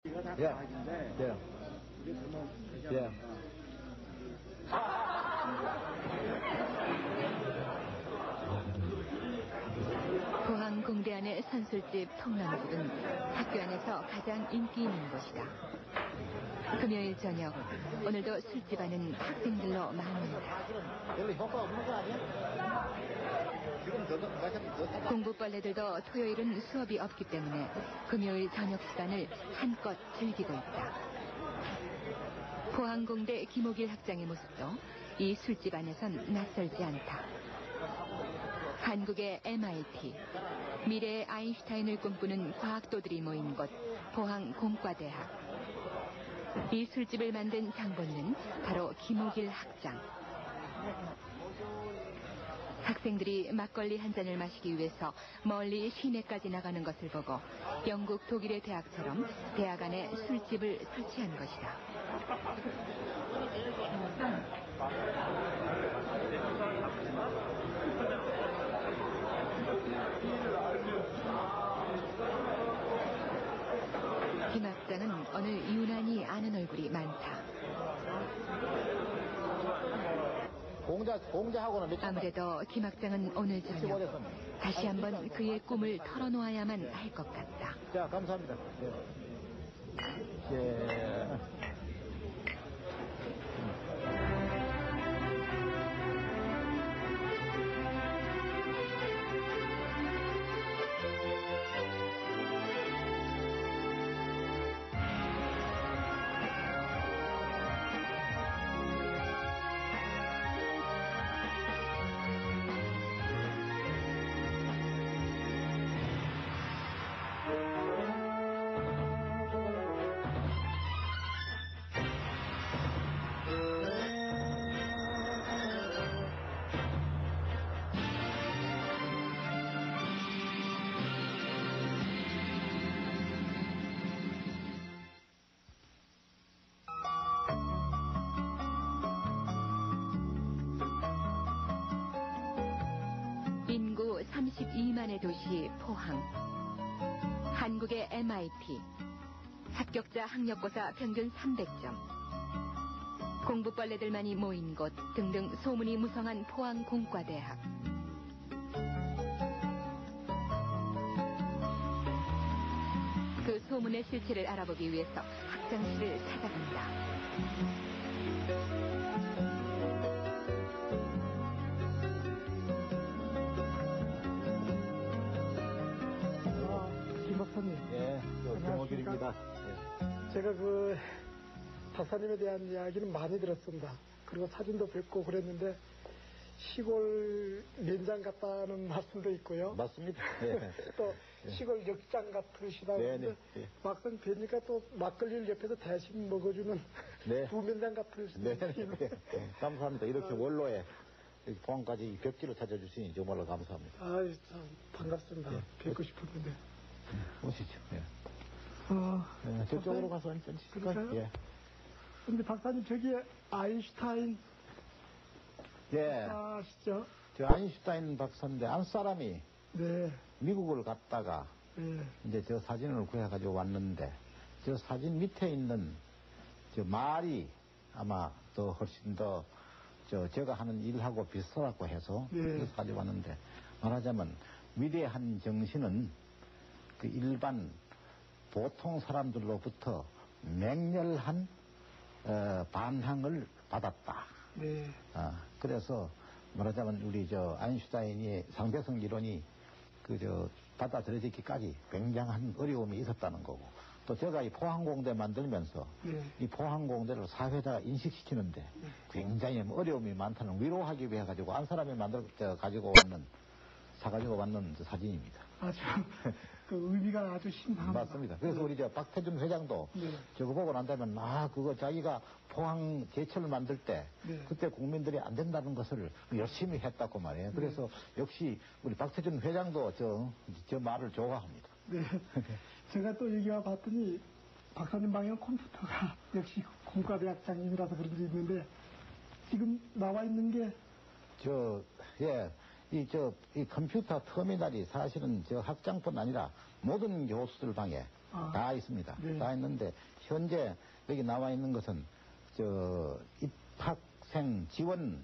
이거 다 예. 과학인데 예. 우리 그만 예. 포항 공대 안의 선술집 통람집은 학교 안에서 가장 인기 있는 곳이다. 금요일 저녁, 오늘도 술집 안은 학생들로 많습니다. 별로 효과 없는 거 아니야? 지금 더 공부벌레들도 토요일은 수업이 없기 때문에 금요일 저녁 시간을 한껏 즐기고 있다. 포항공대 김옥일 학장의 모습도 이 술집 안에선 낯설지 않다. 한국의 MIT, 미래의 아인슈타인을 꿈꾸는 과학도들이 모인 곳 포항공과대학. 이 술집을 만든 장본는 바로 김옥일 학장. 학생들이 막걸리 한 잔을 마시기 위해서 멀리 시내까지 나가는 것을 보고 영국, 독일의 대학처럼 대학 안에 술집을 설치한 것이다. 김 학장은 오늘 유난히 아는 얼굴이 많다. 공자하고는 아무래도 김 학장은 오늘 저녁 다시 한번 그의 꿈을 털어놓아야만 할 것 같다. 자, 감사합니다. 예. 예. 인구 32만의 도시 포항. 한국의 MIT. 합격자 학력고사 평균 300점. 공부벌레들만이 모인 곳 등등 소문이 무성한 포항 공과대학. 그 소문의 실체를 알아보기 위해서 학장실을 찾아간다. 김 박사님. 예, 김옥일입니다. 예. 제가 그 박사님에 대한 이야기는 많이 들었습니다. 그리고 사진도 뵙고 그랬는데 시골 면장 같다는 말씀도 있고요. 맞습니다. 예. 또 시골 역장 같으시다고 네, 하는데 네. 막상 뵈니까 또 막걸리를 옆에서 대신 먹어주는 네. 부면장 같으시는 네. 느낌. 감사합니다. 이렇게 원로에 포항까지 벽지를 찾아주시니 정말로 감사합니다. 아유, 참 반갑습니다. 예. 뵙고 싶었는데. 오시죠. 예. 어, 저쪽으로 가서 앉으실까요? 그럴까요? 예. 근데 박사님 저기에 아인슈타인 예. 아시죠? 저 아인슈타인 박사인데 안 사람이 네. 미국을 갔다가 네. 이제 저 사진을 구해가지고 왔는데 저 사진 밑에 있는 저 말이 아마 더 훨씬 더 제가 하는 일하고 비슷하다고 해서 네. 가지고 왔는데 말하자면 위대한 정신은 그 일반 보통 사람들로부터 맹렬한 반항을 받았다. 네. 그래서 말하자면 우리 아인슈타인의 상대성 이론이 받아들여지기까지 굉장한 어려움이 있었다는 거고 또 제가 이 포항공대 만들면서 네. 이 포항공대를 사회자가 인식시키는데 굉장히 어려움이 많다는 위로하기 위해 가지고 안 사람이 가지고 왔는 사진입니다. 아주 그 의미가 아주 심합니다. 맞습니다. 그래서 우리 박태준 회장도 네. 저거 보고 난 다음에 그거 자기가 포항 제철을 만들 때 네. 그때 국민들이 안 된다는 것을 열심히 했다고 말이에요. 그래서 역시 우리 박태준 회장도 저 말을 좋아합니다. 네. 제가 또 여기 와 봤더니 박사님 방에 컴퓨터가 역시 공과대학장님이라서 그런 게 있는데 지금 나와 있는 게 이 컴퓨터 터미널이 사실은 학장뿐 아니라 모든 교수들 방에 다 있습니다. 네. 다 있는데 현재 여기 나와 있는 것은 입학생 지원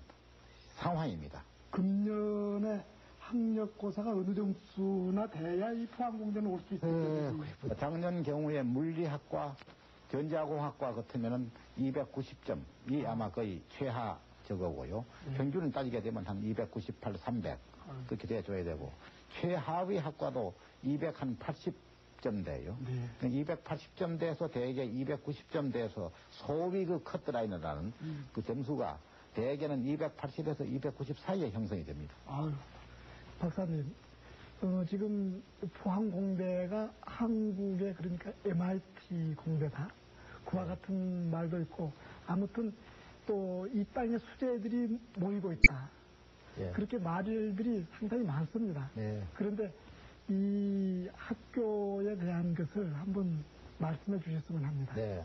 상황입니다. 금년에 학력고사가 어느 점수나 돼야 이 포항공대는 올 수 있을지. 작년 경우에 물리학과, 전자공학과 같으면은 290점이 아마 거의 최하 저거고요. 평균을 따지게 되면 한 298, 300 그렇게 돼줘야 되고, 최하위 학과도 280점대요. 네. 280점대에서 대개 290점대에서 소위 그 커트라인이라는 그 점수가 대개는 280에서 290 사이에 형성이 됩니다. 아유, 박사님, 지금 포항공대가 한국의 그러니까 MIT 공대다. 그와 같은 말도 있고, 아무튼 또 이 땅에 수재들이 모이고 있다. 예. 그렇게 말들이 상당히 많습니다. 네. 그런데 이 학교에 대한 것을 한번 말씀해 주셨으면 합니다. 네.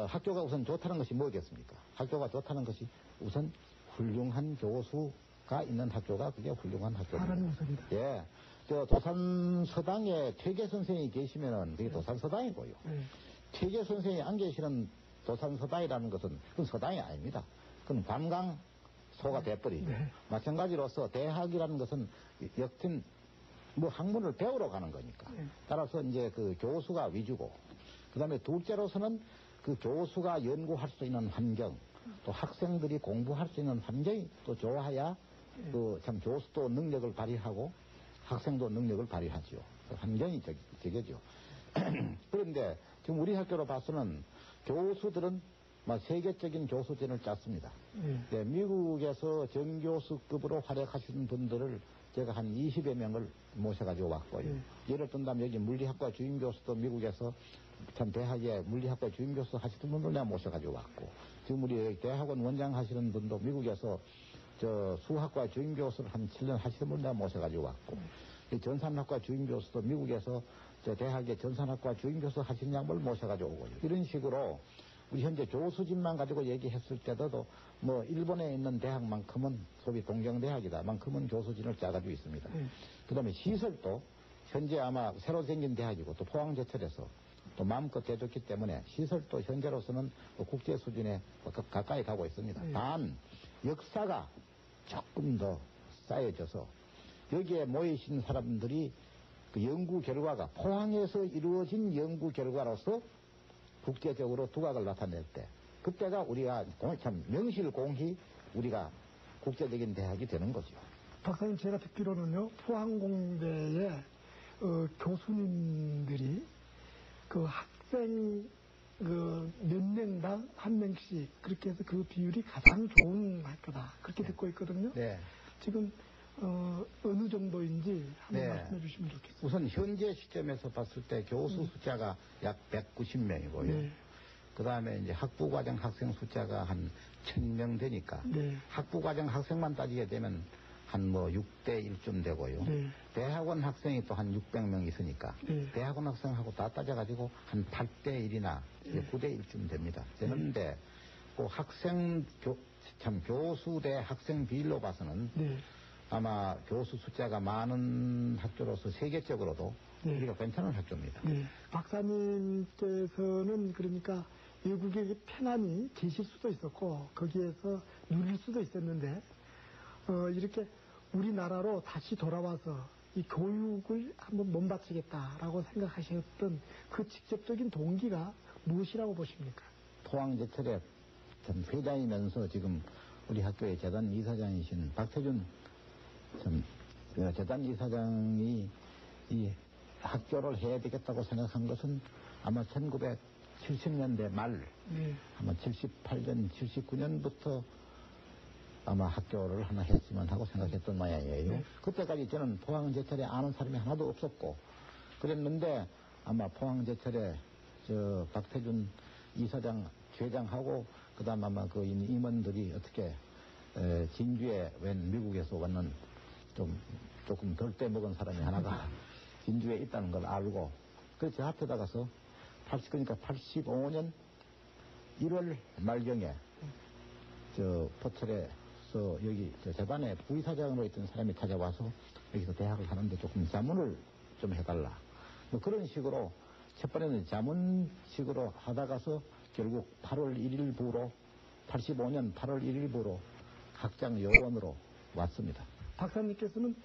학교가 우선 좋다는 것이 뭐겠습니까? 학교가 좋다는 것이 우선 훌륭한 교수가 있는 학교가 그게 훌륭한 학교입니다. 사람이 우선이다. 예. 도산서당에 퇴계 선생이 계시면은 그게 도산서당이고요. 퇴계 선생이 안 계시는 도산서당이라는 것은 그건 서당이 아닙니다. 그건 관광소가 돼버리죠. 네. 마찬가지로서 대학이라는 것은 여튼 뭐 학문을 배우러 가는 거니까. 따라서 이제 그 교수가 위주고, 그 다음에 둘째로서는 그 교수가 연구할 수 있는 환경, 또 학생들이 공부할 수 있는 환경이 또 좋아야 그 참 교수도 능력을 발휘하고 학생도 능력을 발휘하죠. 그 환경이 저게죠. 그런데 지금 우리 학교로 봐서는 교수들은 막 세계적인 교수진을 짰습니다. 네, 미국에서 정교수급으로 활약하시는 분들을 제가 한 20여 명을 모셔가지고 왔고요. 예를 든다면 여기 물리학과 주임교수도 미국에서 참 대학에 물리학과 주임교수 하시던 분들 내가 모셔가지고 왔고, 지금 우리 대학원 원장 하시는 분도 미국에서 수학과 주임교수를 한 7년 하시는 분 내가 모셔가지고 왔고, 전산학과 주임교수도 미국에서 대학의 전산학과 주임교수 하시는 양반을 모셔가지고 오고요. 이런 식으로 우리 현재 교수진만 가지고 얘기했을 때도 뭐 일본에 있는 대학만큼은 소위 동경대학이다만큼은 교수진을 짜가지고 있습니다. 그 다음에 시설도 현재 아마 새로 생긴 대학이고 또 포항제철에서 또 마음껏 대줬기 때문에 시설도 현재로서는 국제 수준에 가까이 가고 있습니다. 단 역사가 조금 더 쌓여져서 여기에 모이신 사람들이 그 연구 결과가 포항에서 이루어진 연구 결과로서 국제적으로 두각을 나타낼 때, 그때가 우리가 참 명실공히 우리가 국제적인 대학이 되는 거죠. 박사님, 제가 듣기로는요, 포항공대의 교수님들이 그 학생 몇 명당 한 명씩 그렇게 해서 그 비율이 가장 좋은 학교다. 그렇게 듣고 있거든요. 네. 지금 어느 정도인지 한번 네. 말씀해 주시면 좋겠습니다. 우선 현재 시점에서 봤을 때 교수 숫자가 약 190명이고요. 그 다음에 이제 학부과정 학생 숫자가 한 1000명 되니까, 학부과정 학생만 따지게 되면 한 뭐 6대 1쯤 되고요. 대학원 학생이 또 한 600명 있으니까, 대학원 학생하고 다 따져가지고 한 8대 1이나 9대 1쯤 됩니다. 되는데, 그 교수 대 학생 비율로 봐서는 아마 교수 숫자가 많은 학교로서 세계적으로도 우리가 괜찮은 학교입니다. 박사님께서는 그러니까 외국에 편안히 계실 수도 있었고 거기에서 누릴 수도 있었는데 이렇게 우리나라로 다시 돌아와서 이 교육을 한번 몸바치겠다라고 생각하셨던 그 직접적인 동기가 무엇이라고 보십니까? 포항제철의 회장이면서 지금 우리 학교의 재단 이사장이신 박태준 재단 이사장이 이 학교를 해야 되겠다고 생각한 것은 아마 1970년대 말, 아마 78년, 79년부터 아마 학교를 하나 했으면 하고 생각했던 모양이에요. 그때까지 저는 포항제철에 아는 사람이 하나도 없었고, 그랬는데 아마 포항제철에 박태준 이사장, 회장하고, 그 다음 아마 그 임원들이 어떻게, 진주에 웬 미국에서 왔는 조금 덜 떼먹은 사람이 하나가 진주에 있다는 걸 알고, 그래서 저 앞에다 가서 그러니까 85년 1월 말경에 포철에서 여기 재단에 부이사장으로 있던 사람이 찾아와서 여기서 대학을 하는데 조금 자문을 좀 해달라. 뭐 그런 식으로 첫 번에는 자문식으로 하다가서 결국 8월 1일부로 85년 8월 1일부로 학장 요원으로 왔습니다. 박사님께서는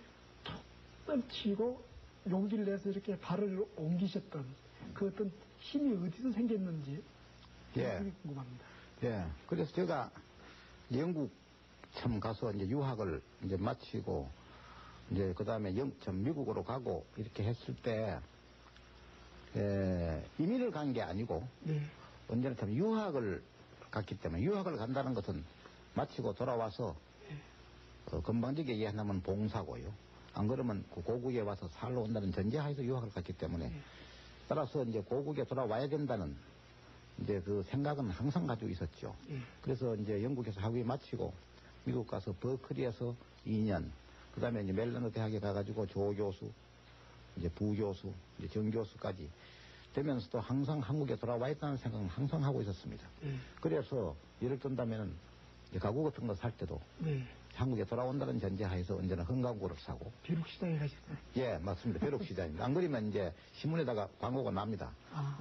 툭 치고 용기를 내서 이렇게 발을 옮기셨던 그 어떤 힘이 어디서 생겼는지 예. 궁금합니다. 예. 그래서 제가 영국 참 가서 이제 유학을 이제 마치고 이제 그 다음에 미국으로 가고 이렇게 했을 때 이민을 간 게 아니고 네. 언제나 참 유학을 갔기 때문에 유학을 간다는 것은 마치고 돌아와서 건방지게 이해하면 봉사고요. 안 그러면 그 고국에 와서 살러 온다는 전제하에서 유학을 갔기 때문에 따라서 이제 고국에 돌아와야 된다는 이제 그 생각은 항상 가지고 있었죠. 그래서 이제 영국에서 학위 마치고 미국 가서 버클리에서 2년, 그 다음에 이제 멜러너 대학에 가가지고 조교수, 이제 부교수, 이제 정교수까지 되면서도 항상 한국에 돌아와 있다는 생각은 항상 하고 있었습니다. 그래서 예를 든다면은 가구 같은 거 살 때도 한국에 돌아온다는 전제하에서 언제나 흥가구를 사고. 벼룩시장에 가셨어요? 예, 맞습니다. 벼룩시장입니다. 안 그러면 이제 신문에다가 광고가 납니다.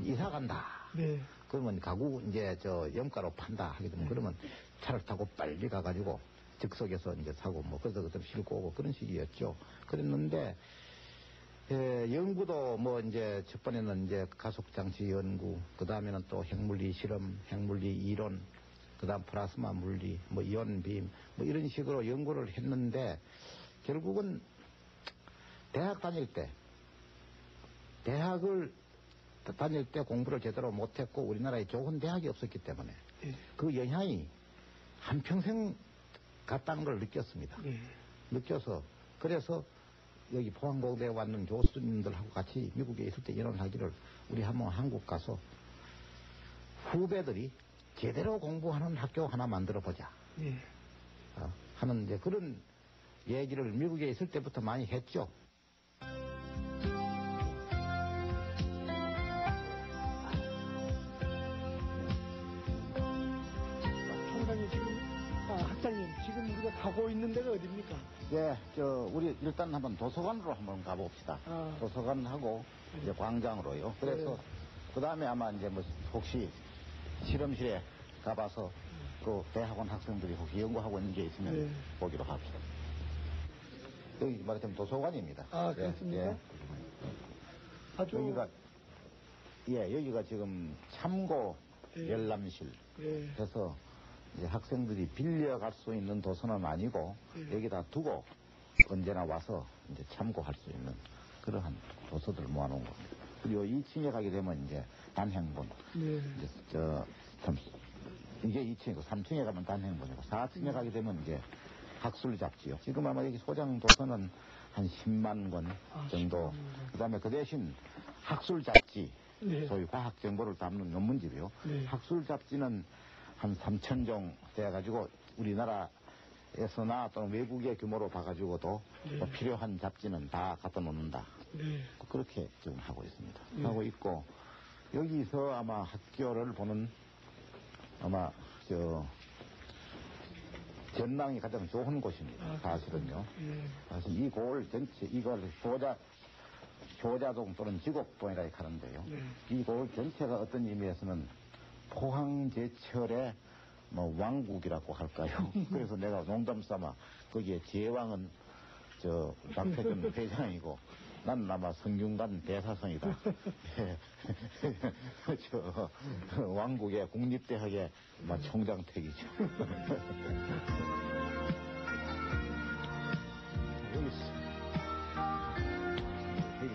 이사 간다. 네. 그러면 가구 이제 염가로 판다 하게 되면 그러면 차를 타고 빨리 가가지고 즉석에서 이제 사고 뭐 그래서 좀 싣고 오고 그런 식이었죠. 그랬는데 연구도 뭐 이제 첫 번에는 이제 가속장치 연구, 그 다음에는 또 핵물리 실험, 핵물리 이론, 그 다음 플라스마 물리, 뭐 이온빔, 뭐 이런 식으로 연구를 했는데 결국은 대학을 다닐 때 공부를 제대로 못했고 우리나라에 좋은 대학이 없었기 때문에 그 영향이 한평생 갔다는 걸 느꼈습니다. 느껴서 그래서 여기 포항공대에 왔는 교수님들하고 같이 미국에 있을 때 이런 하기를 우리 한번 한국 가서 후배들이 제대로 공부하는 학교 하나 만들어 보자 하는 이제 그런 얘기를 미국에 있을 때부터 많이 했죠. 학장님, 지금 우리가 가고 있는 데가 어디입니까? 예, 우리 일단 한번 도서관으로 한번 가봅시다. 도서관하고 이제 광장으로요. 그래서 그 다음에 아마 이제 뭐 혹시 실험실에 가봐서 그 대학원 학생들이 혹시 연구하고 있는 게 있으면 보기로 합시다. 여기 말하자면 도서관입니다. 그렇습니까? 예. 아주 여기가 지금 참고 열람실 해서 이제 학생들이 빌려갈 수 있는 도서는 아니고 여기다 두고 언제나 와서 이제 참고할 수 있는 그러한 도서들을 모아놓은 겁니다. 그리고 2층에 가게 되면 이제 단행본. 이게 2층이고 3층에 가면 단행본이고 4층에 가게 되면 이제 학술 잡지요. 지금 아마 여기 소장 도서는 한 10만 권 정도. 그다음에 그 대신 학술 잡지, 소위 과학 정보를 담는 논문집이요. 학술 잡지는 한 3,000종 돼가지고 우리나라에서나 또는 외국의 규모로 봐가지고도 뭐 필요한 잡지는 다 갖다 놓는다. 그렇게 지금 하고 있습니다. 하고 있고 여기서 아마 학교를 보는 아마 전망이 가장 좋은 곳입니다. 사실은요. 사실 이 고을 전체 이걸 효자동 또는 지곡동이라고 하는데요. 이 고을 전체가 어떤 의미에서는 포항제철의 뭐 왕국이라고 할까요? 그래서 내가 농담 삼아 거기에 제왕은 박태준 회장이고 난 아마 성균관 대사성이다. 왕국의 국립대학의 총장택이죠.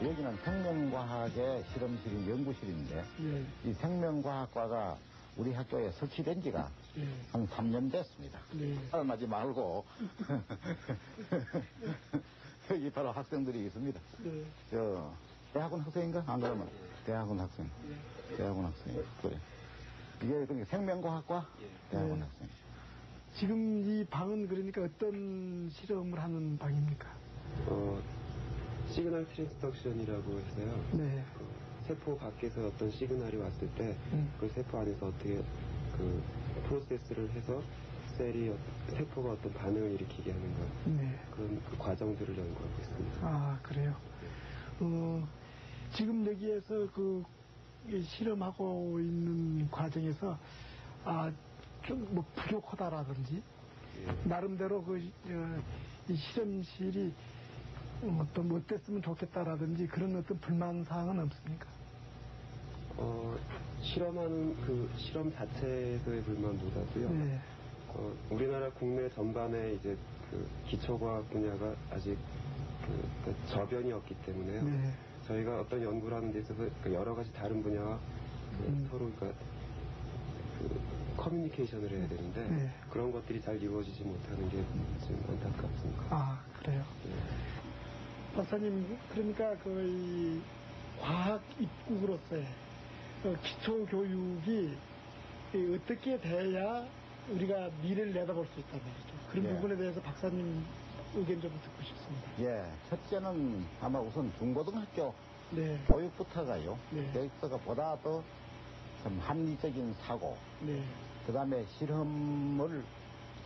여기는 생명과학의 실험실인 연구실인데 이 생명과학과가 우리 학교에 설치된 지가 한 3년 됐습니다. 살아나지 말고 여기 바로 학생들이 있습니다. 대학원 학생인가? 안 그러면 대학원 학생. 대학원 학생. 그래. 이게 그러니까 생명과학과 대학원 학생. 지금 이 방은 그러니까 어떤 실험을 하는 방입니까? 시그널 트랜스덕션이라고 해서요. 세포 밖에서 어떤 시그널이 왔을 때 그 세포 안에서 어떻게 그 프로세스를 해서 세포가 어떤 반응을 일으키게 하는 것 그런 그 과정들을 연구하고 있습니다. 그래요. 지금 여기에서 그 실험하고 있는 과정에서 좀 뭐 부족하다라든지 나름대로 이 실험실이 어떤 뭐 어땠으면 좋겠다라든지 그런 어떤 불만 사항은 없습니까? 실험하는 그 실험 자체에서의 불만보다도요. 네. 우리나라 국내 전반에 이제 그 기초과학 분야가 아직 그 저변이 없기 때문에요. 네. 저희가 어떤 연구를 하는 데 있어서 여러 가지 다른 분야와 서로 그 커뮤니케이션을 해야 되는데 네. 그런 것들이 잘 이루어지지 못하는 게 좀 안타깝습니다. 그래요. 네. 박사님, 그러니까 이 과학 입국으로서의 기초 교육이 어떻게 돼야 우리가 미래를 내다볼 수 있단 말이죠. 그런 예. 부분에 대해서 박사님 의견 좀 듣고 싶습니다. 예, 첫째는 아마 우선 중고등학교 네. 교육부터가요. 네. 교육부터가 보다 더 좀 합리적인 사고, 네. 그 다음에 실험을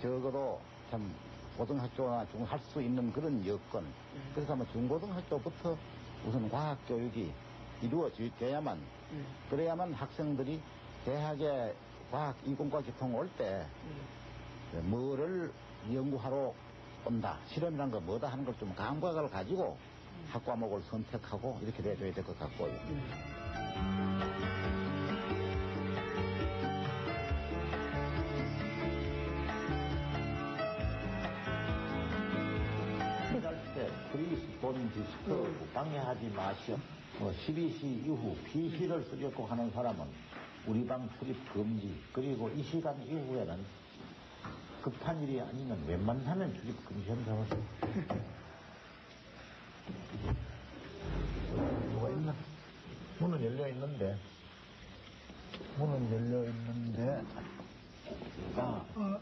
적어도 참 고등학교나 중 할 수 있는 그런 여건. 그래서 아마 중고등학교부터 우선 과학 교육이 이루어져야만, 그래야만 학생들이 대학에 과학 이공과 기통 올 때 뭐를 연구하러 온다, 실험이란 거 뭐다 하는 걸 좀 감각을 가지고 학과목을 선택하고 이렇게 돼줘야 될 것 같고요. 브리스본 디스크 방해하지 마시오. 12시 이후 피시를 쓰겠고 하는 사람은 우리 방 출입 금지. 그리고 이 시간 이후에는 급한 일이 아니면 웬만하면 출입 금지한다고. 뭐가 있나? 문은 열려 있는데.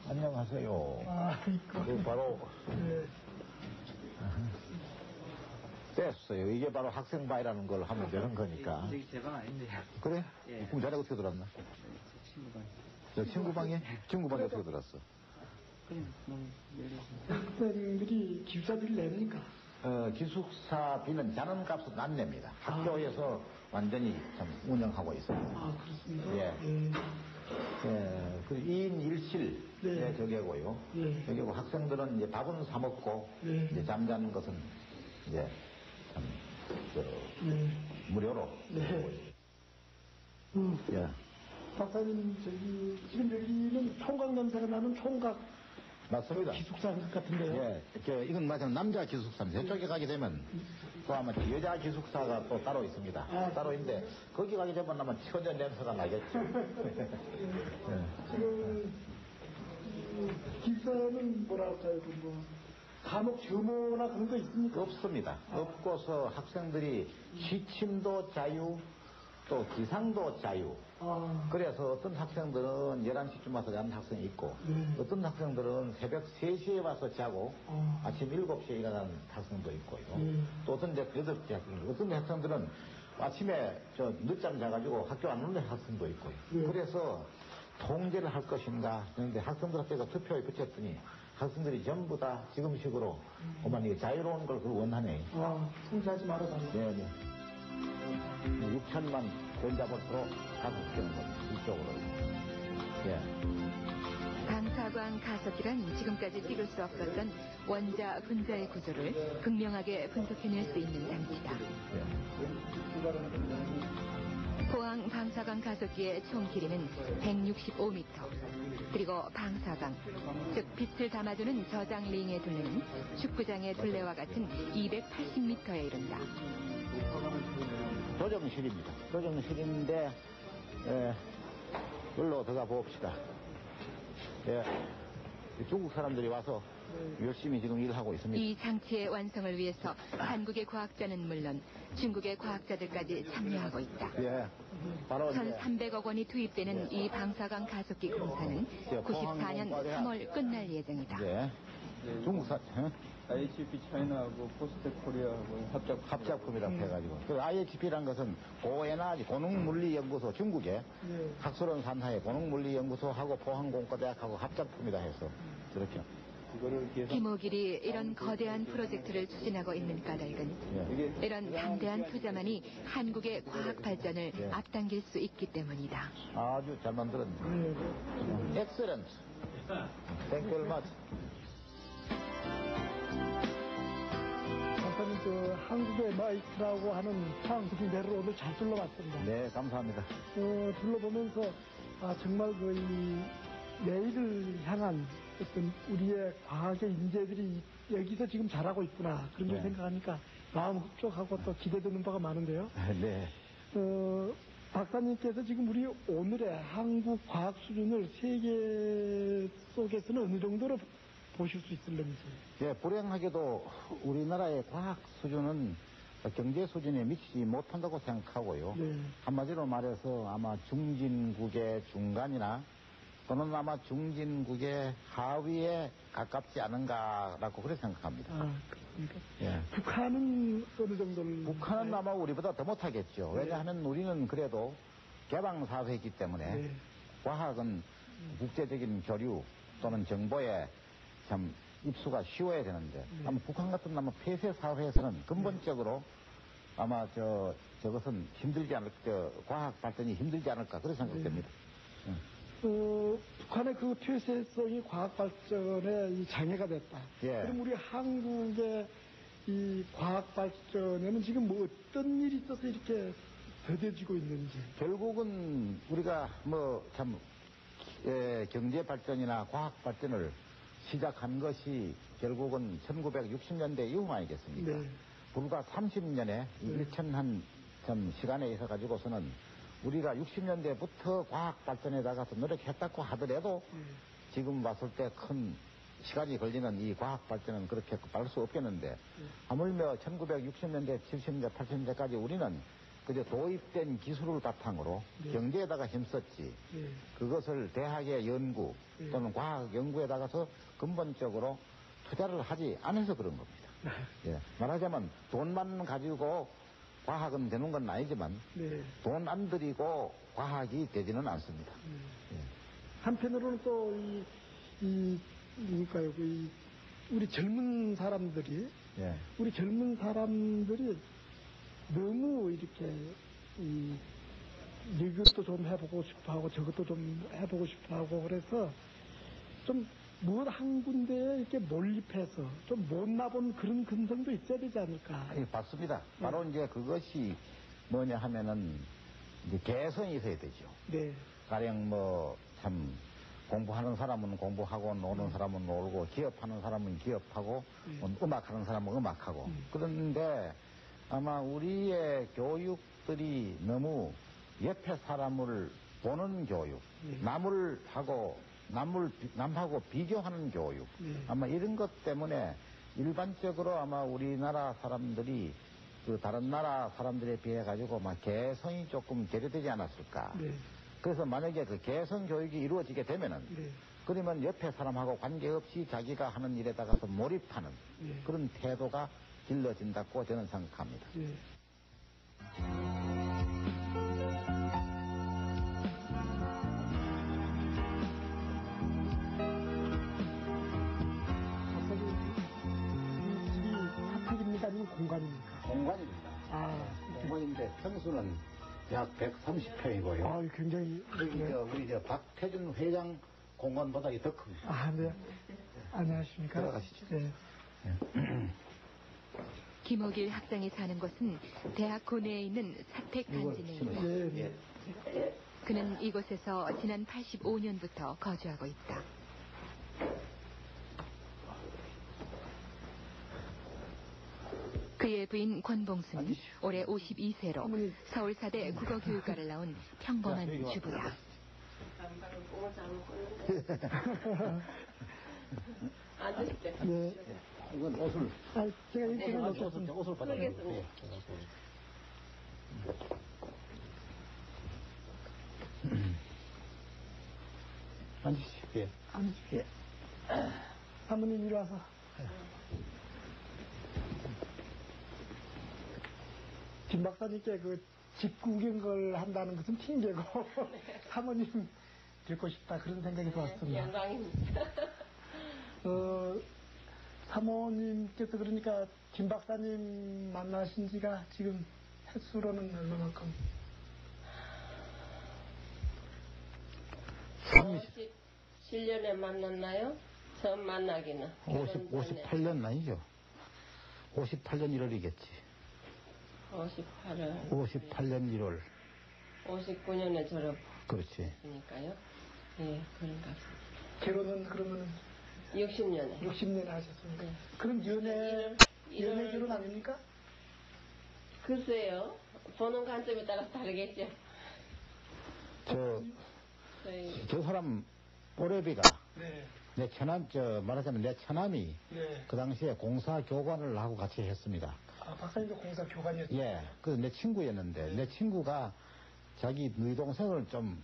안녕하세요. 그 바로. 네. 됐어요. 이게 바로 학생바이라는 걸 하면 되는 거니까. 저기 제 방 아닌데요. 그래? 예. 그럼 자네 어떻게 들었나? 제 친구 방. 저 친구 방에? 친구 방에 어떻게 들었어? 그냥 너무 열리죠. 학생들이 기숙사비를 냅니까? 기숙사비는 자는 값은 안 냅니다. 학교에서 완전히 참 운영하고 있습니다. 그렇습니까? 예. 예, 그 2인 1실의 네. 저게고요. 네. 저게고 학생들은 이제 밥은 사 먹고 네. 이제 잠자는 것은 이제 참 무료로. 네. 예. 박사님, 지금 여기는 총각 냄새가 나는 총각 맞습니다. 기숙사 같은데요. 예, 이건 맞아요. 남자 기숙사입니다. 저쪽에 가게 되면 또 아마 여자 기숙사가 또 따로 있습니다. 따로 있는데 거기 가게 되면 아마 처녀 냄새가 나겠죠. 지금 기숙사는 뭐랄까요, 감옥 규모나 그런 거 있습니까? 없습니다. 없고서 학생들이 취침도 자유, 또 기상도 자유. 그래서 어떤 학생들은 11시쯤 와서 자는 학생이 있고, 어떤 학생들은 새벽 3시에 와서 자고, 아침 7시에 일어나는 학생도 있고요. 또 어떤 어떤 학생들은 아침에 늦잠 자가지고 학교 안 오는 학생도 있고요. 그래서 통제를 할 것인가. 그런데 학생들한테가 투표에 붙였더니, 학생들이 전부 다 지금식으로, 어머니 자유로운 걸 원하네. 통제하지 말아달라. 네. 6천만 전자볼트로 가속되는 겁니다. 이쪽으로. 예. 방사광 가속기란 지금까지 찍을 수 없었던 원자, 분자의 구조를 극명하게 분석해낼 수 있는 장치다. 포항 방사광 가속기의 총 길이는 165m. 그리고 방사광, 즉 빛을 담아두는 저장 링의 둘레는 축구장의 둘레와 같은 280m에 이른다. 조정실입니다. 조정실인데, 여기로 들어가 봅시다. 예. 중국 사람들이 와서 열심히 지금 일하고 있습니다. 이 장치의 완성을 위해서 한국의 과학자는 물론 중국의 과학자들까지 참여하고 있다. 예. 바로 1,300억 원이 투입되는 이 방사광 가속기 공사는 94년 3월 끝날 예정이다. 예. 중국사, IHP 차이나하고 포스텍 코리아하고 합작품이라고 해가지고. 그 IHP란 것은 고에너지 고능물리연구소, 중국의 학술원 산하의 고능물리연구소하고 포항공과대학하고 합작품이다 해서 저렇게 김호길이 이런 거대한 프로젝트를 추진하고 있는 까닭은 이런 방대한 투자만이 한국의 과학 발전을 앞당길 수 있기 때문이다. 아주 잘 만들었네. 엑셀런트. 땡큐 very much. 박사님, 한국의 마이크라고 하는 포항구ting대를 오늘 잘 둘러봤습니다. 네, 감사합니다. 둘러보면서, 정말 이 내일을 향한 어떤 우리의 과학의 인재들이 여기서 지금 잘하고 있구나. 그런 걸 생각하니까 마음 흡족하고 또 기대되는 바가 많은데요. 네. 박사님께서 지금 우리 오늘의 한국 과학 수준을 세계 속에서는 어느 정도로 보실 수 있을는지. 예, 불행하게도 우리나라의 과학 수준은 경제 수준에 미치지 못한다고 생각하고요. 네. 한마디로 말해서 아마 중진국의 중간이나 또는 아마 중진국의 하위에 가깝지 않은가라고 그렇게 생각합니다. 그렇습니까? 예. 북한은 어느 정도를? 북한은 아마 우리보다 더 못하겠죠. 네. 왜냐하면 우리는 그래도 개방사회이기 때문에 네. 과학은 국제적인 교류 또는 정보에 참 입수가 쉬워야 되는데 아마 북한 같은 아마 폐쇄 사회에서는 근본적으로 아마 저것은 힘들지 않을까, 과학 발전이 힘들지 않을까 그렇게 생각됩니다. 북한의 그 폐쇄성이 과학 발전에 이 장애가 됐다. 예. 그럼 우리 한국의 이 과학 발전에는 지금 뭐 어떤 일이 있어서 이렇게 더뎌지고 있는지. 결국은 우리가 경제 발전이나 과학 발전을 시작한 것이 결국은 1960년대 이후 아니겠습니까? 네. 불과 30년에 일천한 시간에 있어 가지고서는 우리가 60년대부터 과학 발전에 나가서 노력했다고 하더라도 지금 봤을 때 큰 시간이 걸리는 이 과학 발전은 그렇게 빠를 수 없겠는데 하물며 1960년대, 70년대, 80년대까지 우리는 그저 도입된 기술을 바탕으로 경제에다가 힘썼지 그것을 대학의 연구 또는 과학 연구에다가서 근본적으로 투자를 하지 않아서 그런 겁니다. 예. 말하자면 돈만 가지고 과학은 되는 건 아니지만 돈 안 들이고 과학이 되지는 않습니다. 예. 한편으로는 또 뭡니까요? 우리 젊은 사람들이 너무 이렇게 이것도 좀 해보고 싶어하고 저것도 좀 해보고 싶어하고 그래서 좀 무엇 한 군데에 이렇게 몰입해서 좀 못나본 그런 근성도 있어야 되지 않을까. 예, 맞습니다. 바로 이제 그것이 뭐냐 하면은 이제 개성이 있어야 되죠. 네. 가령 공부하는 사람은 공부하고 노는 사람은 놀고 기업하는 사람은 기업하고 음악하는 사람은 음악하고 그런데 아마 우리의 교육들이 너무 옆에 사람을 보는 교육, 남하고 비교하는 교육, 아마 이런 것 때문에 일반적으로 아마 우리나라 사람들이 그 다른 나라 사람들에 비해 가지고 막 개성이 조금 결여되지 않았을까. 그래서 만약에 그 개성 교육이 이루어지게 되면은 그러면 옆에 사람하고 관계없이 자기가 하는 일에다가서 몰입하는 그런 태도가 길러진다고 저는 생각합니다. 아니면 공간입니까? 공간입니다. 공간인데 평수는 약 130평이고요. 굉장히. 우리 박태준 회장 공간보다 더 큽니다. 네. 안녕하십니까? 들어가시죠. 네. 김호길 학장이 사는 곳은 대학 고내에 있는 사택 단지입니다. 네. 그는 이곳에서 지난 85년부터 거주하고 있다. 그의 부인 권봉수는 올해 52세로 서울사대 국어교육과를 나온 평범한 주부다. 네. 이건 옷을. 제가 옷을 받아요. 앉으시죠. 예. 앉으시죠. 사모님 이리 와서. 김 박사님께 집 구경을 한다는 것은 핑계고 사모님 듣고 싶다 그런 생각이 들었습니다. 영광입니다. 사모님께서 그러니까 김 박사님 만나신 지가 지금 횟수로는 얼마만큼? 57년에 만났나요? 처음 만나기는. 58년 아니죠? 58년 1월이겠지. 58년 1월. 59년에 졸업. 그렇지. 그러니까요. 예, 그런가. 결혼은 그러면은 60년에. 60년에 하셨습니다. 네. 그럼 연애 결혼 아닙니까? 글쎄요. 보는 관점에 따라서 다르겠죠. 저 사람 오래비가 네. 내 처남, 말하자면 내 처남이 네. 그 당시에 공사 교관을 하고 같이 했습니다. 아, 박사님도 공사 교관이었어요? 예. 그래서 내 친구였는데, 내 친구가 자기 누이 동생을 좀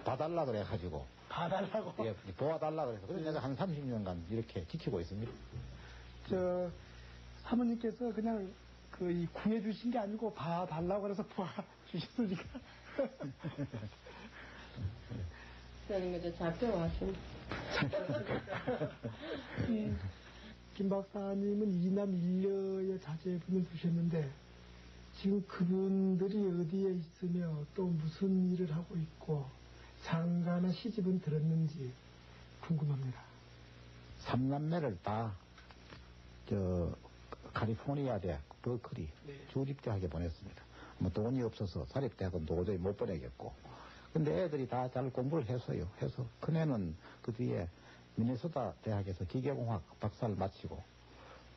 봐달라 그래가지고. 봐달라고? 예, 도와달라 그래서. 그래서 내가 한 30년간 이렇게 지키고 있습니다. 사모님께서 그냥 구해주신 게 아니고 봐달라고 그래서 봐주셨으니까. 저는 그저 잡혀왔습니다. 김 박사님은 이남 일녀의 자제분을 두셨는데 지금 그분들이 어디에 있으며 또 무슨 일을 하고 있고 장가나 시집은 들었는지 궁금합니다. 3남매를 다 칼리포니아 대학 버클리 주립대학에 보냈습니다. 뭐 돈이 없어서 사립대학은 도저히 못 보내겠고, 근데 애들이 다 잘 공부를 했어요. 해서 큰애는 그 뒤에 미네소타 대학에서 기계공학 박사를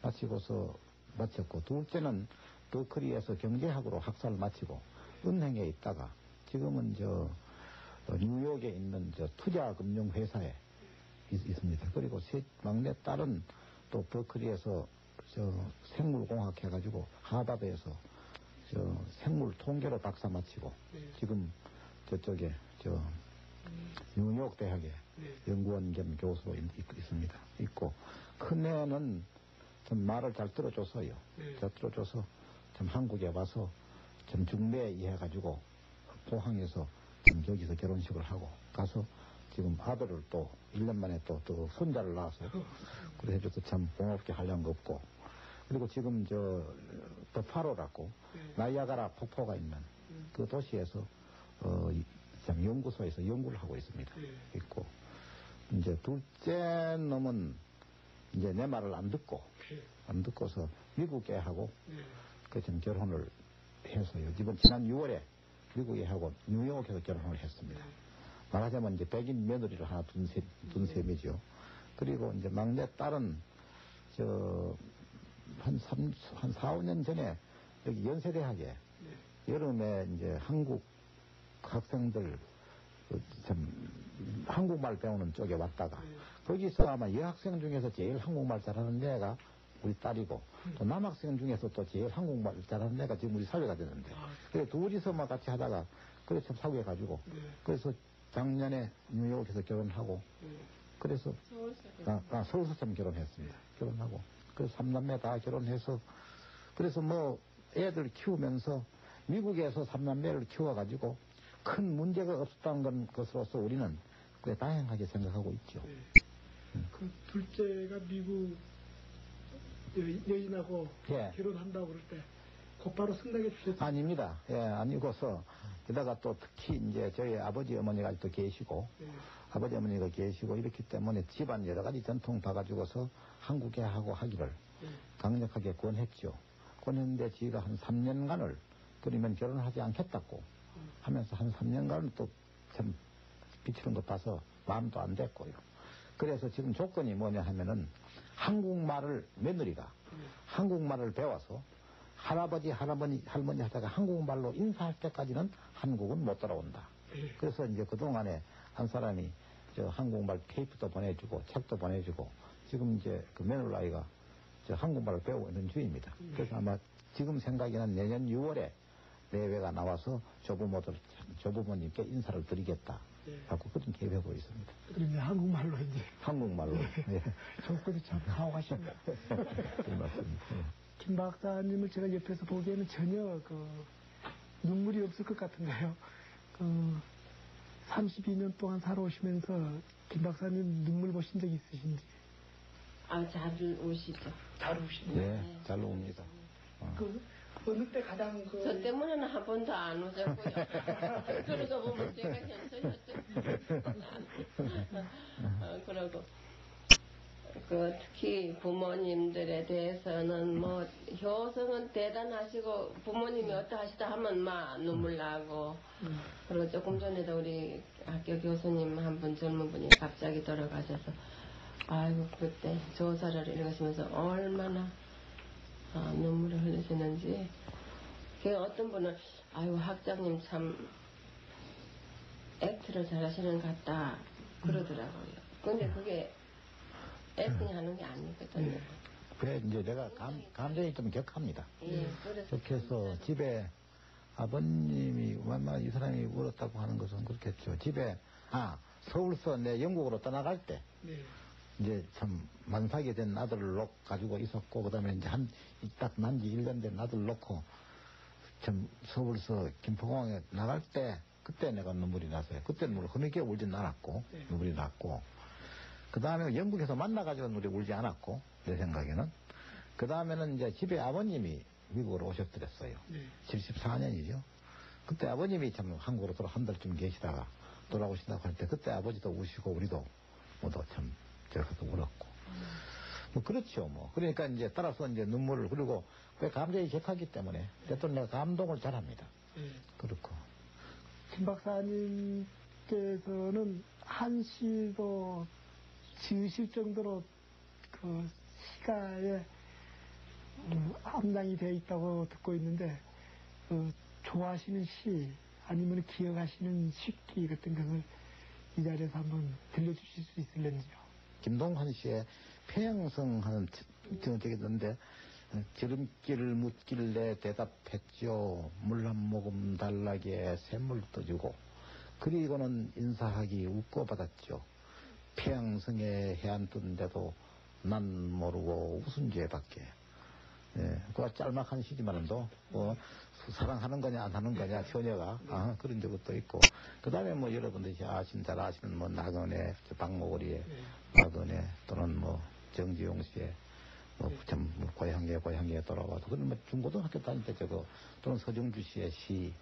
마치고서 마쳤고, 둘째는 버클리에서 경제학으로 학사를 마치고 은행에 있다가 지금은 뉴욕에 있는 투자금융회사에 있습니다. 그리고 막내 딸은 또 버클리에서 생물공학 해가지고 하버드에서 생물 통계로 박사 마치고 지금 저쪽에 뉴욕 대학에 연구원 겸 교수로 있습니다. 있고, 큰애는 참 말을 잘 들어줘서요. 잘 들어줘서 참 한국에 와서 참 중매에 해가지고 포항에서 참 여기서 결혼식을 하고 가서 지금 아들을 또 1년 만에 또 손자를 낳았어요. 그래 해줘서 참 고맙게 한량 없고, 그리고 지금 버파로라고 나이아가라 폭포가 있는 그 도시에서 참 연구소에서 연구를 하고 있습니다. 있고, 이제 둘째 놈은 이제 내 말을 안 듣고서 미국에 하고 그 지금 결혼을 해서요. 이번 지난 6월에 미국에 하고 뉴욕에서 결혼을 했습니다. 말하자면 이제 백인 며느리를 하나 둔 셈이죠. 그리고 이제 막내 딸은 한 4, 5년 전에 여기 연세대학에 여름에 이제 한국 학생들 참 한국말 배우는 쪽에 왔다가 거기서 아마 여학생 중에서 제일 한국말 잘하는 애가 우리 딸이고, 또 남학생 중에서 또 제일 한국말 잘하는 애가 지금 우리 사위가 되는데, 그래 둘이서만 같이 하다가 그래 참 사귀어가지고 그래서 작년에 뉴욕에서 결혼하고 그래서 서울서 참 결혼했습니다. 결혼하고 그래서 3남매 다 결혼해서 그래서 뭐 애들 키우면서 미국에서 3남매를 키워가지고 큰 문제가 없었다는 것으로서 우리는 꽤 다행하게 생각하고 있죠. 그 둘째가 미국 여인하고 결혼한다고 그럴 때 곧바로 승낙해 주셨어요? 아닙니다. 예, 아니고서 게다가 또 특히 이제 저희 아버지 어머니가 또 계시고 아버지 어머니가 계시고 이렇기 때문에 집안 여러 가지 전통 봐가지고서 한국에 하고 하기를 강력하게 권했죠. 권했는데 지가 한 3년간을 그러면 결혼하지 않겠다고 하면서 한 3년간은 또 참 비치는 것 봐서 마음도 안 됐고요. 그래서 지금 조건이 뭐냐 하면은 한국말을 며느리가 한국말을 배워서 할아버지 할머니 하다가 한국말로 인사할 때까지는 한국은 못 돌아온다. 그래서 이제 그동안에 한 사람이 한국말 테이프도 보내주고 책도 보내주고 지금 이제 그 며느라이가 한국말을 배우고 있는 중입니다. 그래서 아마 지금 생각에는 내년 6월에 내외가 나와서 조부모님께 인사를 드리겠다 하고 그런 계획하고 있습니다. 그러면 한국말로 이제. 한국말로. 네. 조건이 참 가혹하십니다. 네, 맞습니다. 김 박사님을 제가 옆에서 보기에는 전혀 눈물이 없을 것 같은데요. 32년 동안 살아오시면서 김 박사님 눈물 보신 적 있으신지? 아, 잘 우시죠. 잘 우시네. 예, 잘 옵니다. 어느 때 가장 저 때문에는 한 번도 안 오셨고요. 그러고 보면 제가 현천이었죠. 그러고 특히 부모님들에 대해서는 뭐 효성은 대단하시고 부모님이 어떠하시다 하면 막 눈물 나고 그리고 조금 전에도 우리 학교 교수님 한 분 젊은 분이 갑자기 돌아가셔서 아이고 그때 조사를 읽으시면서 얼마나 눈물을 흘리시는지. 그 어떤 분은 아유 학장님 참 액트를 잘하시는 것 같다 그러더라고요. 근데 그게 액팅 하는 게 아니거든요. 그래 이제 내가 감정이 좀 격합니다. 격해서 집에 아버님이 얼마나 이 사람이 울었다고 하는 것은 그렇겠죠. 집에 서울서 내 영국으로 떠나갈 때 이제 참 만삭이 된 아들을 가지고 있었고 그다음에 이제 딱 난지 1년 된 아들을 놓고 참 서울서 김포공항에 나갈 때 그때 내가 눈물이 났어요. 그때는 뭐 흐느끼게 울진 않았고 눈물이 났고 그 다음에 영국에서 만나가지고 눈물이 울지 않았고 내 생각에는 그 다음에는 이제 집에 아버님이 미국으로 오셨더랬어요. 74년이죠. 그때 아버님이 참 한국으로 한 달쯤 계시다가 돌아오신다고 할 때 그때 아버지도 우시고 우리도 모두 참 저렇게도 울었고 뭐 그렇죠 뭐. 그러니까 이제 따라서 이제 눈물을 그리고 그 감정이 격하기 때문에 또 내가 감동을 잘합니다. 그렇고 김 박사님께서는 한시도 지으실 정도로 그 시가에 함량이 되어 있다고 듣고 있는데 좋아하시는 시 아니면 기억하시는 시기 같은 것을 이 자리에서 한번 들려주실 수 있을런지요? 김동환 씨의 평양성 하는 적이 있는데 지름길을 묻길래 대답했죠. 물 한 모금 달라게 샘물 떠주고 그리고는 인사하기 웃고 받았죠. 평양성에 해안 뜬데도 난 모르고 웃은 죄밖에. 예, 그거 짤막한 시지만도 사랑하는 거냐 안 하는 거냐 처녀가 그런 적도 있고 그 다음에 뭐 여러분들이 잘 아시는 뭐 나그네 박모거리의 나그네 또는 뭐 정지용 씨의 참 고향에 돌아와서 그런 뭐 중고등학교 다닐 때 또는 서정주 씨의 시,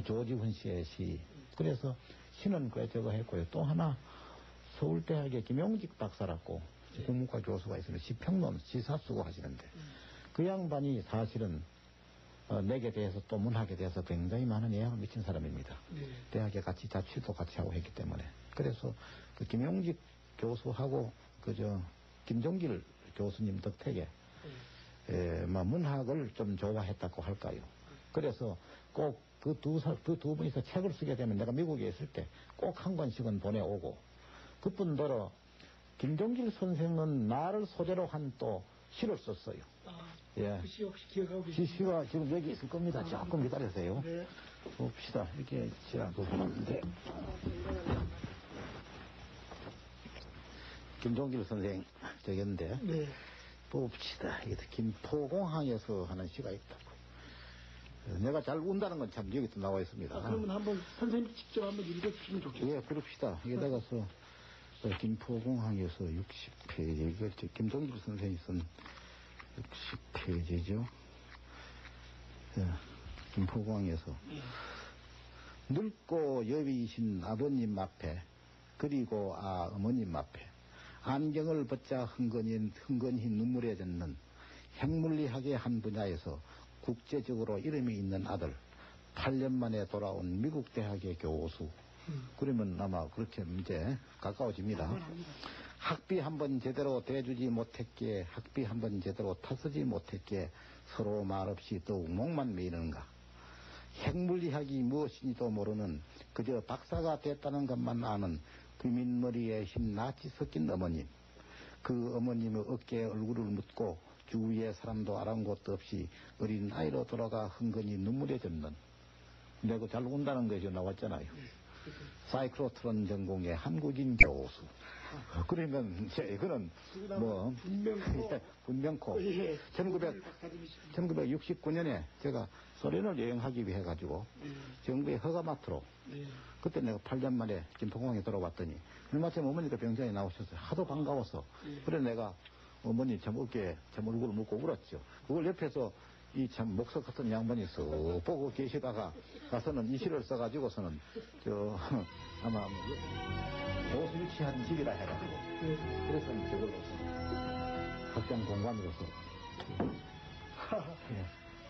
조지훈 씨의 시 그래서 시는 그래 저거 했고요. 또 하나 서울대학의 김용직 박사라고 국문과 교수가 있으면 시평론 시사 쓰고 하시는데 그 양반이 사실은 내게 대해서 또 문학에 대해서 굉장히 많은 영향을 미친 사람입니다. 대학에 같이 자취도 같이 하고 했기 때문에 그래서 그 김용직 교수하고 김종길 교수님 덕택에 문학을 좀 좋아했다고 할까요. 그래서 꼭 그 두 분이서 책을 쓰게 되면 내가 미국에 있을 때 꼭 한 권씩은 보내오고 그뿐더러 김종길 선생은 나를 소재로 한 또 시를 썼어요. 예. 그 시 혹시 기억하고 계십니까? 시가 지금 여기 있을 겁니다. 조금 기다리세요. 네. 봅시다. 이렇게 시라도 보는데 김종길 선생 저기인데 봅시다. 이게 김포공항에서 하는 시가 있다고. 내가 잘 운다는 건 참 여기도 나와 있습니다. 그러면 한번 선생님 직접 한번 읽어주시면 좋겠어요. 예, 그럽시다. 여기다가서 김포공항에서 60페이지 이거 김종길 선생이 쓴 60페이지죠. 예, 김포공항에서 늙고 여위이신 아버님 앞에 그리고 어머님 앞에 안경을 벗자 흥건히 눈물에 젖는 핵물리학의 한 분야에서 국제적으로 이름이 있는 아들 8년 만에 돌아온 미국 대학의 교수 그러면 아마 그렇게 이제 가까워집니다. 학비 한번 제대로 대주지 못했기에 학비 한번 제대로 타쓰지 못했기에 서로 말없이 더욱 목만 메이는가. 핵물리학이 무엇인지도 모르는 그저 박사가 됐다는 것만 아는 귀민머리에 흰 낯이 섞인 어머님. 그 어머님의 어깨에 얼굴을 묻고 주위의 사람도 아랑곳도 없이 어린 아이로 돌아가 흥건히 눈물에 젖는 내가 잘 운다는 것이 나왔잖아요. 사이클로트론 전공의 한국인 교수. 그러면 이제 이거는 뭐 분명코 1969년에 제가 소련을 여행하기 위해 가지고 정부의 허가마트로 그때 내가 8년 만에 김포공항에 돌아왔더니 얼마쯤 어머니가 병장에 나오셔서 하도 반가워서 그래 내가 어머니 참 어깨에 참 얼굴을 묻고 울었죠. 그걸 옆에서 이 참 목석 같은 양반이 쓱 보고 계시다가 가서는 이 시를 써가지고서는 아마 교수 유치한 집이라 해가지고 그래서 저걸로 학장 공간으로서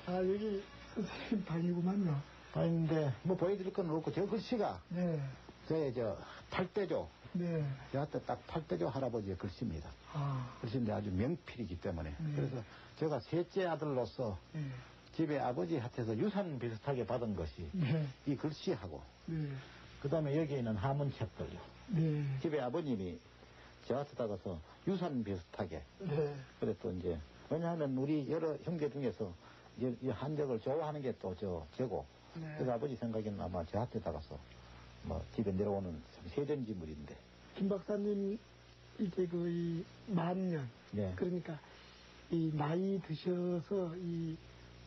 아, 여기 선생님 방이구만요. 아닌데 뭐 보여드릴 건 없고 저 글씨가 네. 저의 팔대조 네. 저한테 딱 팔대조 할아버지의 글씨입니다. 아. 글씨인데 아주 명필이기 때문에 그래서 제가 셋째 아들로서 집에 아버지한테서 유산 비슷하게 받은 것이 이 글씨하고 그 다음에 여기 있는 하문책들요. 집에 아버님이 저한테다가서 유산 비슷하게 그래 또 이제 왜냐하면 우리 여러 형제 중에서 이 한적을 좋아하는 게 또 저고 그래서 아버지 생각에는 아마 저한테다가서 뭐 집에 내려오는 세전지물인데 김 박사님 이제 거의 만년 그러니까 이 나이 드셔서 이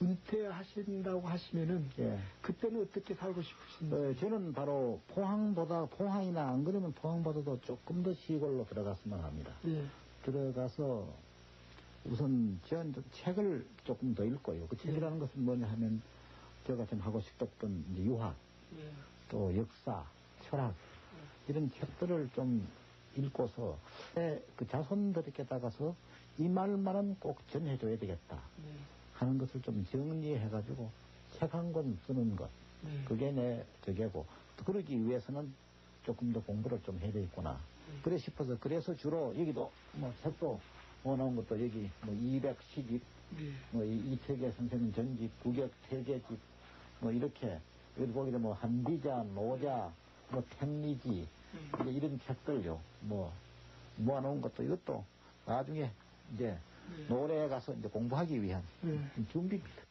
은퇴하신다고 하시면은 그때는 어떻게 살고 싶으신가요? 저는 바로 포항이나 안 그러면 포항보다도 조금 더 시골로 들어갔으면 합니다. 들어가서 우선 저는 책을 조금 더 읽고요. 그 책이라는 것은 뭐냐 하면 제가 좀 하고 싶었던 이제 유학, 또 역사, 철학 이런 책들을 좀 읽고서 그 자손들에게다가서 이 말만은 꼭 전해줘야 되겠다 하는 것을 좀 정리해가지고 책 한 권 쓰는 것 그게 내 저게고 또 그러기 위해서는 조금 더 공부를 좀 해야 되겠구나 그래 싶어서 그래서 주로 여기도 뭐 책도 나온 것도 여기 뭐 210집 뭐 이태계 선생님 전집 국역 태계집 뭐 이렇게 여기 보게 되면 뭐 한비자 노자 뭐 택리지 이런 책들요 뭐 모아놓은 것도 이것도 나중에 이제 노래에 가서 이제 공부하기 위한 준비입니다.